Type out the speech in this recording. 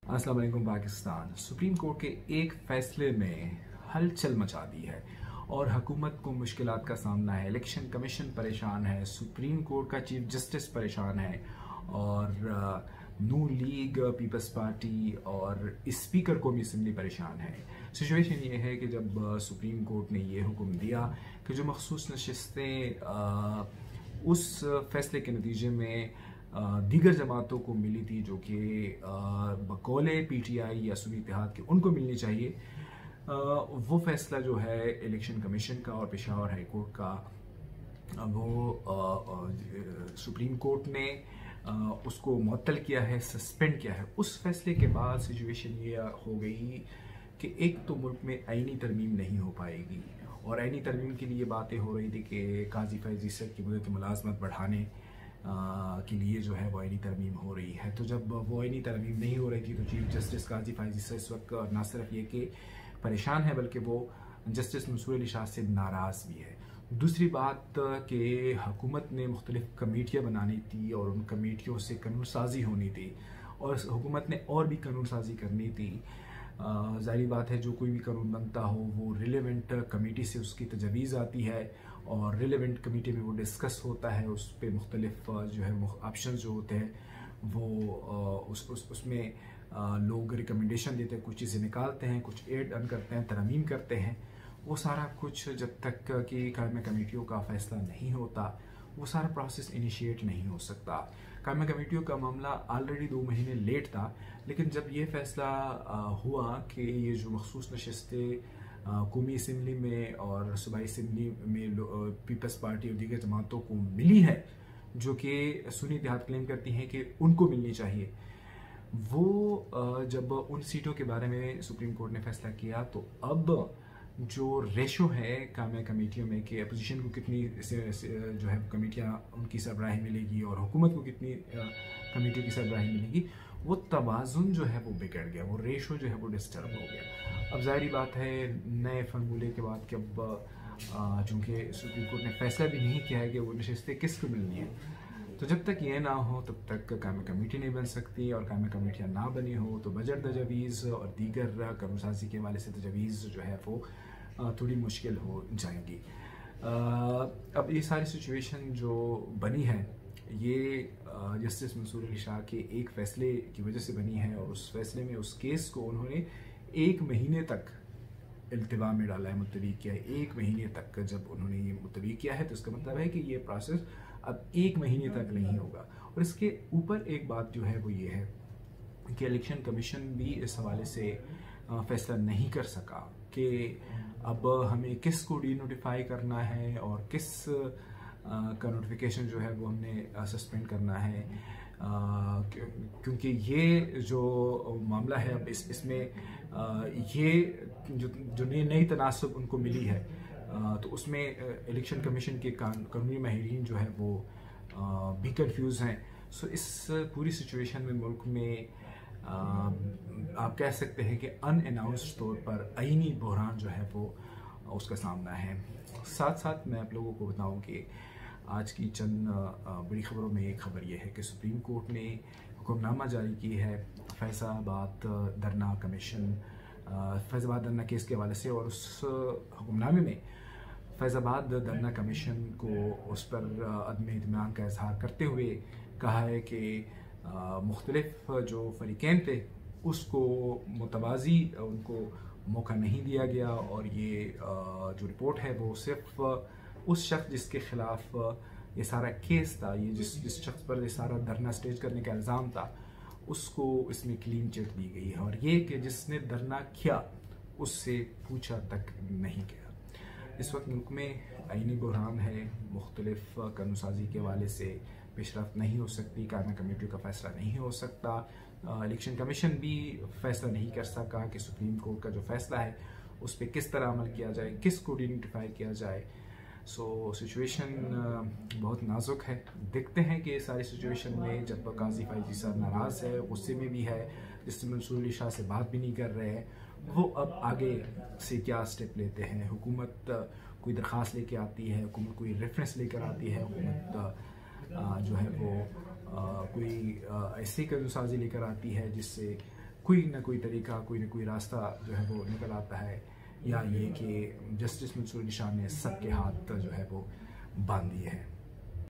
अस्सलाम वालेकुम। Pakistan supreme court के एक फैसले में हलचल मचा दी है और हुकूमत को मुश्किलात का सामना है। इलेक्शन कमीशन परेशान है, सुप्रीम कोर्ट का चीफ जस्टिस परेशान है और नून लीग, पीपल्स पार्टी और स्पीकर को भी असम्बली परेशान है। सिचुएशन ये है कि जब सुप्रीम कोर्ट ने ये हुक्म दिया कि जो मखसूस नशिस्तें उस फैसले के नतीजे में दीगर जमातों को मिली थी जो कि बकौले PTI या सुन्नी इत्तेहाद के उनको मिलनी चाहिए, वो फैसला जो है इलेक्शन कमीशन का और पेशावर हाई कोर्ट का, वो सुप्रीम कोर्ट ने उसको मुअत्तल किया है, सस्पेंड किया है। उस फैसले के बाद सिचुएशन ये हो गई कि एक तो मुल्क में आईनी तरमीम नहीं हो पाएगी और आईनी तरमीम के लिए बातें हो रही थी कि काजी फैज़ ईसद की मुद्दत मुलाजमत बढ़ाने के लिए जो है वो आईनी तरमीम हो रही है। तो जब वो आईनी तरमीम नहीं हो रही थी तो चीफ जस्टिस काजी फैज़ ईसद इस वक्त ना सिर्फ ये कि परेशान है बल्कि वो जस्टिस मंसूर अली शाह से नाराज़ भी है। दूसरी बात कि हुकूमत ने मुख्तलिफ कमेटियाँ बनानी थी और उन कमेटियों से कानून साजी होनी थी और हुकूमत ने और भी कानून साजी करनी थी। ज़ाहिर बात है जो कोई भी कानून बनता हो वो रिलेवेंट कमेटी से उसकी तजवीज़ आती है और रिलेवेंट कमेटी में वो डिस्कस होता है, उस पर मुख्तलिफ जो है ऑप्शन जो होते हैं वो उसमें लोग रिकमेंडेशन देते हैं, कुछ चीज़ें निकालते हैं, कुछ एड अन करते हैं, तरमीम करते हैं। वो सारा कुछ जब तक कि कायमा कमेटियों का फ़ैसला नहीं होता वो सारा प्रोसेस इनिशिएट नहीं हो सकता। कायमा कमेटियों का मामला ऑलरेडी 2 महीने लेट था, लेकिन जब ये फ़ैसला हुआ कि ये जो मखसूस नशिस्तें कौमी असम्बली में और सूबाई असम्बली में पीपल्स पार्टी और दीगर जमातों को मिली है जो कि सुन्नी इत्तेहाद क्लेम करती हैं कि उनको मिलनी चाहिए, वो जब उन सीटों के बारे में सुप्रीम कोर्ट ने फैसला किया तो अब जो रेशो है कायमा कमेटियों में कि अपोजिशन को कितनी जो है कमेटियाँ उनकी सरबराही मिलेगी और हुकूमत को कितनी कमेटियों की सरबराही मिलेगी, वो तवाज़ुन जो है वो बिगड़ गया, वो रेशो जो है वो डिस्टर्ब हो गया। अब ज़ाहिर बात है नए फार्मूले के बाद कि अब चूँकि सुप्रीम कोर्ट ने फैसला भी नहीं किया है कि वो नशिस्तें किसको मिलनी है, तो जब तक ये ना हो तब तक कायमा कमेटी नहीं बन सकती और कायमा कमेटियाँ ना बनी हो तो बजट तजवीज़ और दीगर कानून साजी के हवाले से तजवीज़ जो है वो थोड़ी मुश्किल हो जाएंगी। अब ये सारी सिचुएशन जो बनी है ये जस्टिस मंसूर अली शाह के एक फ़ैसले की वजह से बनी है और उस फैसले में उस केस को उन्होंने 1 महीने तक इल्तिवा में डाला है, मुलतवी किया है। 1 महीने तक जब उन्होंने ये मुलतवी किया है तो इसका मतलब है कि ये प्रोसेस अब 1 महीने तक नहीं होगा। और इसके ऊपर एक बात जो है वो ये है कि इलेक्शन कमीशन भी इस हवाले से फैसला नहीं कर सका कि अब हमें किस को डी नोटिफाई करना है और किस का नोटिफिकेशन जो है वो हमने सस्पेंड करना है, क्योंकि ये जो मामला है अब इसमें ये जो नई तनासब उनको मिली है तो उसमें इलेक्शन कमीशन के कानूनी माहिरीन जो है वो भी कंफ्यूज हैं। सो इस पूरी सिचुएशन में मुल्क में आप कह सकते हैं कि अनअनाउंस्ड तौर पर आईनी बहरान जो है वो उसका सामना है। साथ साथ मैं आप लोगों को बताऊं कि आज की चंद बड़ी खबरों में एक खबर यह है कि सुप्रीम कोर्ट ने हुक्मनामा जारी की है फैज़ाबाद धरना कमीशन, फैज़ाबाद धरना केस के हवाले से, और उस हुक्मनामे में फैज़ाबाद धरना कमीशन को उस पर अदम इत्मीनान का इजहार करते हुए कहा है कि मुख्तलिफ जो फरीक़ैन थे उसको मुतवाज़ी उनको मौका नहीं दिया गया और ये जो रिपोर्ट है वो सिर्फ उस शख्स जिसके ख़िलाफ़ ये सारा केस था, ये जिस शख्स पर ये सारा धरना स्टेज करने का इल्ज़ाम था उसको इसमें क्लीन चिट दी गई है और ये कि जिसने धरना किया उससे पूछा तक नहीं गया। इस वक्त मुल्क में आईनी बहरान है, मुख्तलिफ कानून साजी के हवाले से पेशरफ्त नहीं हो सकती, कायमा कमेटियों का फ़ैसला नहीं हो सकता, इलेक्शन कमीशन भी फ़ैसला नहीं कर सका कि सुप्रीम कोर्ट का जो फ़ैसला है उस पर किस तरह अमल किया जाए, किस को डिनोटिफाई किया जाए। सो सिचुएशन बहुत नाजुक है। देखते हैं कि सारी सिचुएशन में जब काजी फैज़ ईसद नाराज़ है, गुस्से में भी है, जिससे मंसूर अली शाह से बात भी नहीं कर रहे हैं, वो अब आगे से क्या स्टेप लेते हैं। हुकूमत कोई दरख्वास्त लेके आती है, हुकूमत कोई रेफरेंस लेकर आती है, हुकूमत जो है वो कोई ऐसी कानून साजी लेकर आती है जिससे कोई ना कोई तरीका, कोई ना कोई रास्ता जो है वो निकल आता है, या ये कि जस्टिस मंसूर अली शाह ने सबके हाथ जो है वो बांध दिए हैं।